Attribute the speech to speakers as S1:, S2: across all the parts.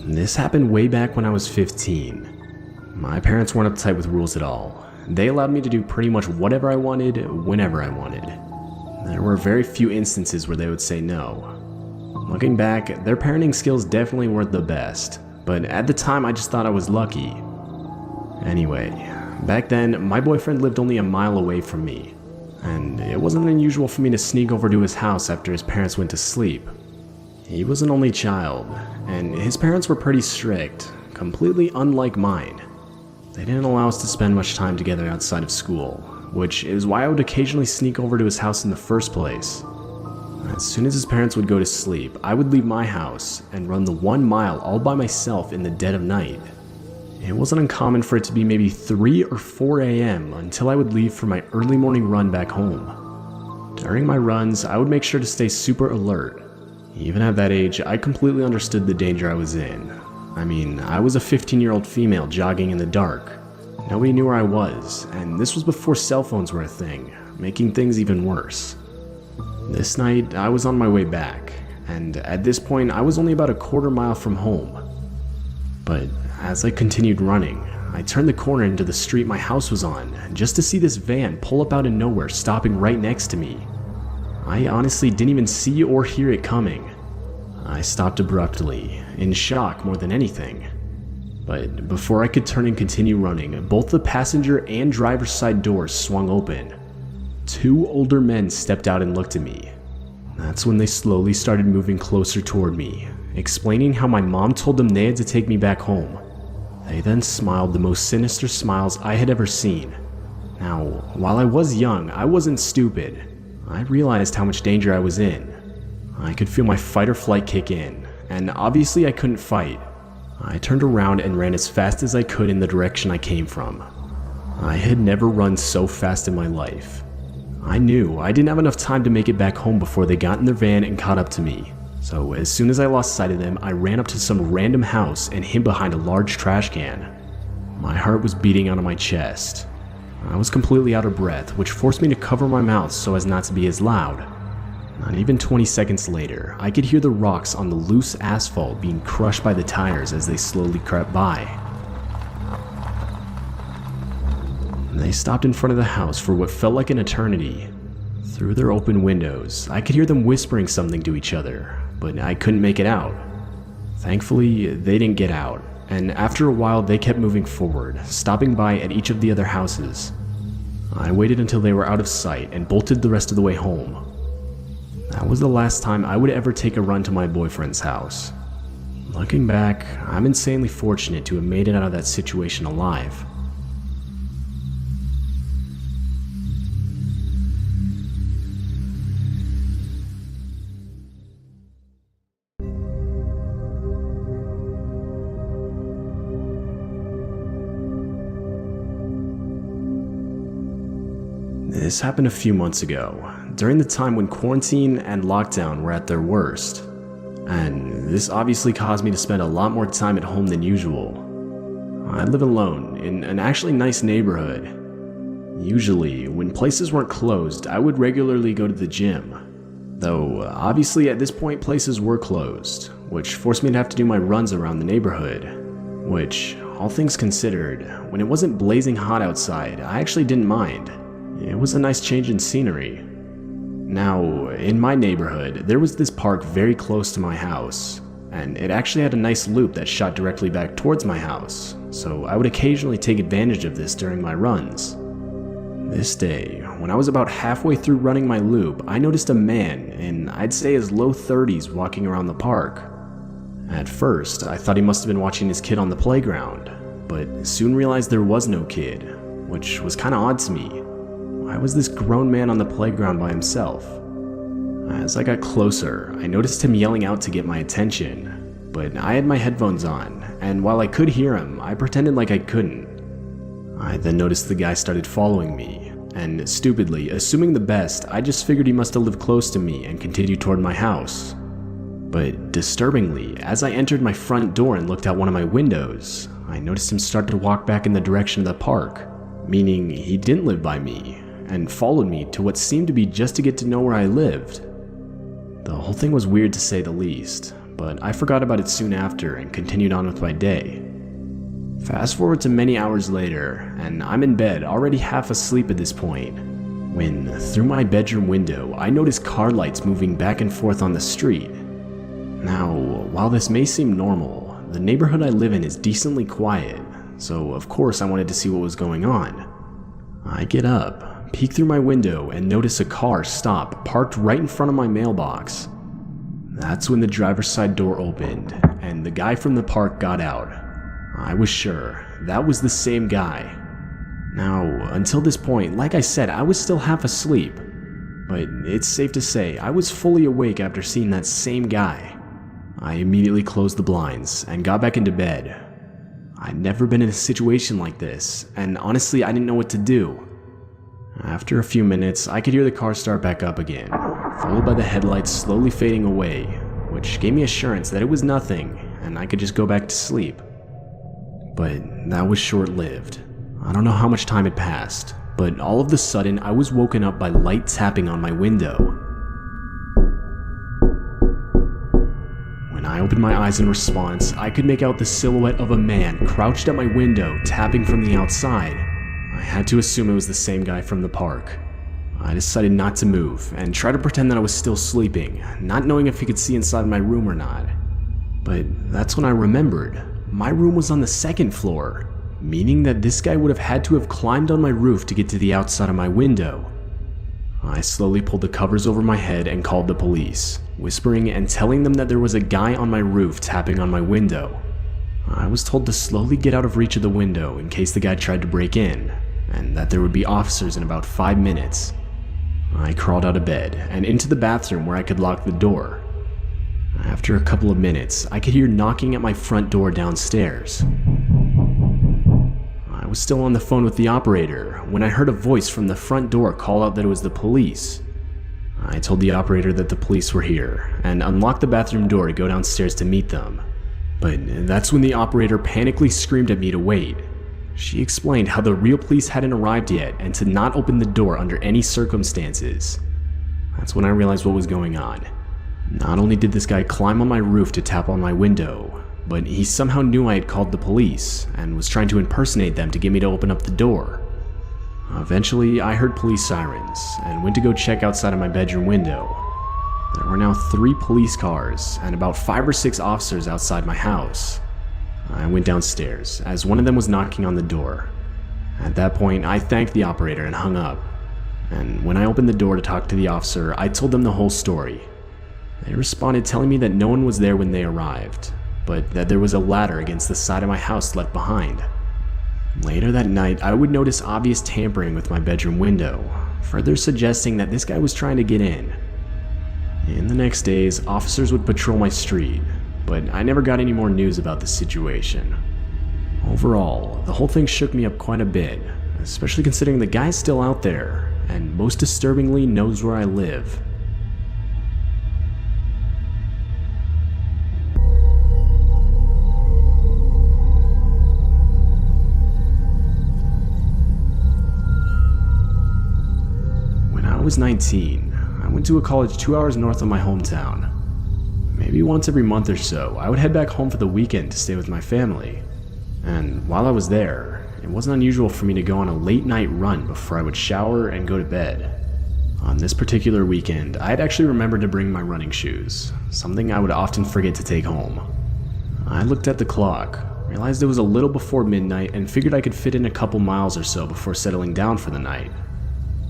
S1: This happened way back when I was 15. My parents weren't uptight with rules at all. They allowed me to do pretty much whatever I wanted, whenever I wanted. There were very few instances where they would say no. Looking back, their parenting skills definitely weren't the best, but at the time I just thought I was lucky. Anyway, back then, my boyfriend lived only a mile away from me, and it wasn't unusual for me to sneak over to his house after his parents went to sleep. He was an only child, and his parents were pretty strict, completely unlike mine. They didn't allow us to spend much time together outside of school, which is why I would occasionally sneak over to his house in the first place. As soon as his parents would go to sleep, I would leave my house and run the 1 mile all by myself in the dead of night. It wasn't uncommon for it to be maybe 3 or 4 a.m. until I would leave for my early morning run back home. During my runs, I would make sure to stay super alert. Even at that age, I completely understood the danger I was in. I mean, I was a 15-year-old female jogging in the dark. Nobody knew where I was, and this was before cell phones were a thing, making things even worse. This night, I was on my way back, and at this point, I was only about a quarter mile from home. But as I continued running, I turned the corner into the street my house was on, just to see this van pull up out of nowhere, stopping right next to me. I honestly didn't even see or hear it coming. I stopped abruptly, in shock more than anything. But before I could turn and continue running, both the passenger and driver's side doors swung open. 2 older men stepped out and looked at me. That's when they slowly started moving closer toward me, explaining how my mom told them they had to take me back home. They then smiled the most sinister smiles I had ever seen. Now, while I was young, I wasn't stupid. I realized how much danger I was in. I could feel my fight or flight kick in, and obviously I couldn't fight. I turned around and ran as fast as I could in the direction I came from. I had never run so fast in my life. I knew I didn't have enough time to make it back home before they got in their van and caught up to me. So as soon as I lost sight of them, I ran up to some random house and hid behind a large trash can. My heart was beating out of my chest. I was completely out of breath, which forced me to cover my mouth so as not to be as loud. Not even 20 seconds later, I could hear the rocks on the loose asphalt being crushed by the tires as they slowly crept by. They stopped in front of the house for what felt like an eternity. Through their open windows, I could hear them whispering something to each other, but I couldn't make it out. Thankfully, they didn't get out, and after a while they kept moving forward, stopping by at each of the other houses. I waited until they were out of sight and bolted the rest of the way home. That was the last time I would ever take a run to my boyfriend's house. Looking back, I'm insanely fortunate to have made it out of that situation alive. This happened a few months ago, during the time when quarantine and lockdown were at their worst. And this obviously caused me to spend a lot more time at home than usual. I live alone in an actually nice neighborhood. Usually, when places weren't closed, I would regularly go to the gym. Though, obviously at this point places were closed, which forced me to have to do my runs around the neighborhood. Which, all things considered, when it wasn't blazing hot outside, I actually didn't mind. It was a nice change in scenery. Now, in my neighborhood, there was this park very close to my house, and it actually had a nice loop that shot directly back towards my house, so I would occasionally take advantage of this during my runs. This day, when I was about halfway through running my loop, I noticed a man in, I'd say, his low 30s walking around the park. At first, I thought he must have been watching his kid on the playground, but soon realized there was no kid, which was kinda odd to me. Why was this grown man on the playground by himself? As I got closer, I noticed him yelling out to get my attention, but I had my headphones on, and while I could hear him, I pretended like I couldn't. I then noticed the guy started following me, and stupidly, assuming the best, I just figured he must have lived close to me and continued toward my house. But disturbingly, as I entered my front door and looked out one of my windows, I noticed him start to walk back in the direction of the park, meaning he didn't live by me, and followed me to what seemed to be just to get to know where I lived. The whole thing was weird to say the least, but I forgot about it soon after and continued on with my day. Fast forward to many hours later, and I'm in bed, already half asleep at this point, when through my bedroom window, I notice car lights moving back and forth on the street. Now, while this may seem normal, the neighborhood I live in is decently quiet, so of course I wanted to see what was going on. I get up, peek through my window, and notice a car stop parked right in front of my mailbox. That's when the driver's side door opened, and the guy from the park got out. I was sure that was the same guy. Now, until this point, like I said, I was still half asleep, but it's safe to say I was fully awake after seeing that same guy. I immediately closed the blinds and got back into bed. I'd never been in a situation like this, and honestly, I didn't know what to do. After a few minutes, I could hear the car start back up again, followed by the headlights slowly fading away, which gave me assurance that it was nothing and I could just go back to sleep. But that was short-lived. I don't know how much time had passed, but all of a sudden I was woken up by light tapping on my window. When I opened my eyes in response, I could make out the silhouette of a man crouched at my window, tapping from the outside. I had to assume it was the same guy from the park. I decided not to move and try to pretend that I was still sleeping, not knowing if he could see inside my room or not. But that's when I remembered. My room was on the second floor, meaning that this guy would have had to have climbed on my roof to get to the outside of my window. I slowly pulled the covers over my head and called the police, whispering and telling them that there was a guy on my roof tapping on my window. I was told to slowly get out of reach of the window in case the guy tried to break in, and that there would be officers in about 5 minutes. I crawled out of bed and into the bathroom where I could lock the door. After a couple of minutes, I could hear knocking at my front door downstairs. I was still on the phone with the operator when I heard a voice from the front door call out that it was the police. I told the operator that the police were here and unlocked the bathroom door to go downstairs to meet them. But that's when the operator panically screamed at me to wait. She explained how the real police hadn't arrived yet and to not open the door under any circumstances. That's when I realized what was going on. Not only did this guy climb on my roof to tap on my window, but he somehow knew I had called the police and was trying to impersonate them to get me to open up the door. Eventually, I heard police sirens and went to go check outside of my bedroom window. There were now 3 police cars and about 5 or 6 officers outside my house. I went downstairs as one of them was knocking on the door. At that point, I thanked the operator and hung up. And when I opened the door to talk to the officer, I told them the whole story. They responded telling me that no one was there when they arrived, but that there was a ladder against the side of my house left behind. Later that night, I would notice obvious tampering with my bedroom window, further suggesting that this guy was trying to get in. In the next days, officers would patrol my street, but I never got any more news about the situation. Overall, the whole thing shook me up quite a bit, especially considering the guy's still out there, and most disturbingly knows where I live. When I was 19, I went to a college 2 hours north of my hometown. Maybe once every month or so, I would head back home for the weekend to stay with my family. And while I was there, it wasn't unusual for me to go on a late night run before I would shower and go to bed. On this particular weekend, I had actually remembered to bring my running shoes, something I would often forget to take home. I looked at the clock, realized it was a little before midnight, and figured I could fit in a couple miles or so before settling down for the night.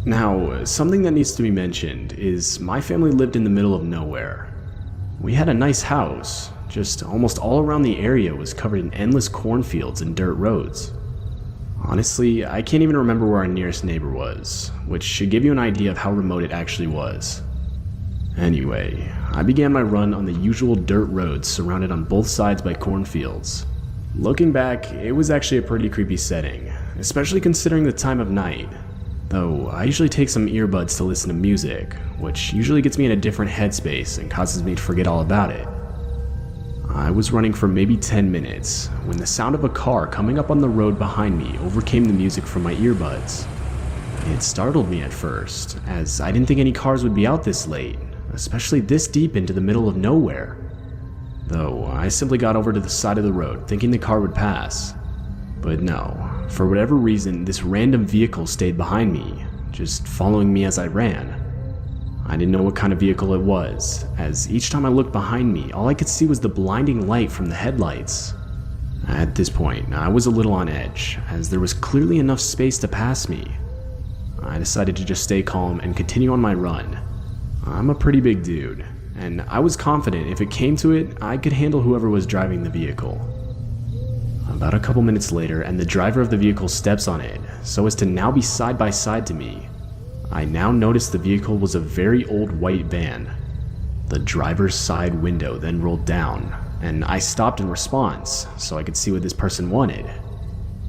S1: Now, something that needs to be mentioned is my family lived in the middle of nowhere. We had a nice house, just almost all around the area was covered in endless cornfields and dirt roads. Honestly, I can't even remember where our nearest neighbor was, which should give you an idea of how remote it actually was. Anyway, I began my run on the usual dirt roads surrounded on both sides by cornfields. Looking back, it was actually a pretty creepy setting, especially considering the time of night. Though I usually take some earbuds to listen to music, which usually gets me in a different headspace and causes me to forget all about it. I was running for maybe 10 minutes when the sound of a car coming up on the road behind me overcame the music from my earbuds. It startled me at first, as I didn't think any cars would be out this late, especially this deep into the middle of nowhere. though I simply got over to the side of the road thinking the car would pass. But no, for whatever reason, this random vehicle stayed behind me, just following me as I ran. I didn't know what kind of vehicle it was, as each time I looked behind me, all I could see was the blinding light from the headlights. At this point, I was a little on edge, as there was clearly enough space to pass me. I decided to just stay calm and continue on my run. I'm a pretty big dude, and I was confident if it came to it, I could handle whoever was driving the vehicle. About a couple minutes later, and the driver of the vehicle steps on it, so as to now be side by side to me. I now noticed the vehicle was a very old white van. The driver's side window then rolled down, and I stopped in response so I could see what this person wanted.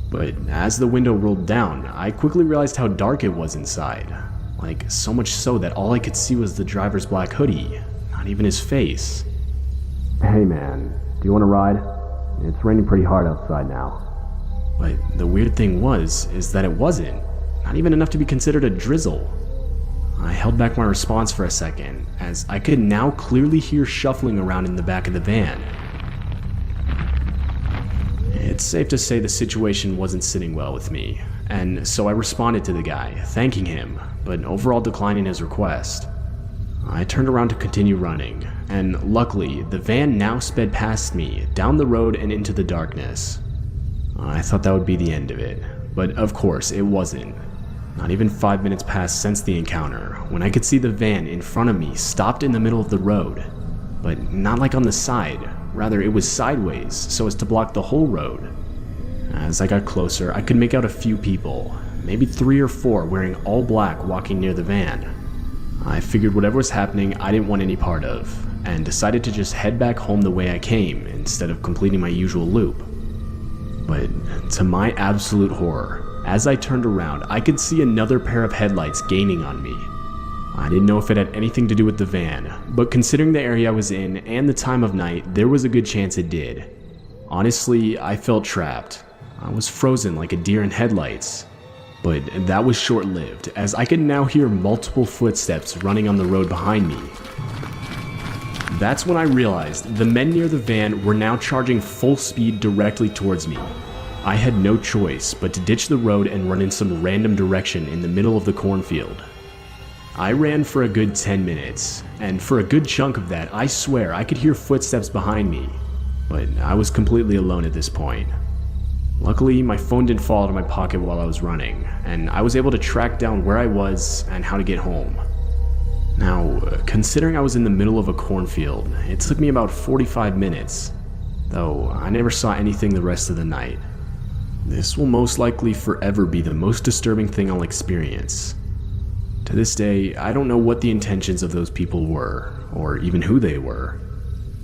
S1: But as the window rolled down, I quickly realized how dark it was inside. Like, so much so that all I could see was the driver's black hoodie, not even his face.
S2: Hey man, do you want to ride? It's raining pretty hard outside now.
S1: But the weird thing is that it wasn't. Not even enough to be considered a drizzle. I held back my response for a second, as I could now clearly hear shuffling around in the back of the van. It's safe to say the situation wasn't sitting well with me, and so I responded to the guy, thanking him, but overall declining his request. I turned around to continue running, and luckily, the van now sped past me, down the road and into the darkness. I thought that would be the end of it, but of course it wasn't. Not even 5 minutes passed since the encounter, when I could see the van in front of me stopped in the middle of the road. But not like on the side, rather it was sideways, so as to block the whole road. As I got closer, I could make out a few people, maybe 3 or 4 wearing all black walking near the van. I figured whatever was happening I didn't want any part of, and decided to just head back home the way I came instead of completing my usual loop. But to my absolute horror, as I turned around, I could see another pair of headlights gaining on me. I didn't know if it had anything to do with the van, but considering the area I was in and the time of night, there was a good chance it did. Honestly, I felt trapped. I was frozen like a deer in headlights. But that was short-lived, as I could now hear multiple footsteps running on the road behind me. That's when I realized the men near the van were now charging full speed directly towards me. I had no choice but to ditch the road and run in some random direction in the middle of the cornfield. I ran for a good 10 minutes, and for a good chunk of that, I swear I could hear footsteps behind me, but I was completely alone at this point. Luckily, my phone didn't fall out of my pocket while I was running, and I was able to track down where I was and how to get home. Now, considering I was in the middle of a cornfield, it took me about 45 minutes, though I never saw anything the rest of the night. This will most likely forever be the most disturbing thing I'll experience. To this day, I don't know what the intentions of those people were, or even who they were.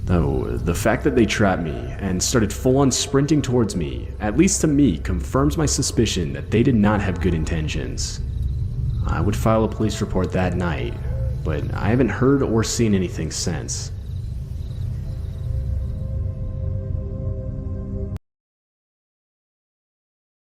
S1: Though, the fact that they trapped me and started full-on sprinting towards me, at least to me, confirms my suspicion that they did not have good intentions. I would file a police report that night, but I haven't heard or seen anything since.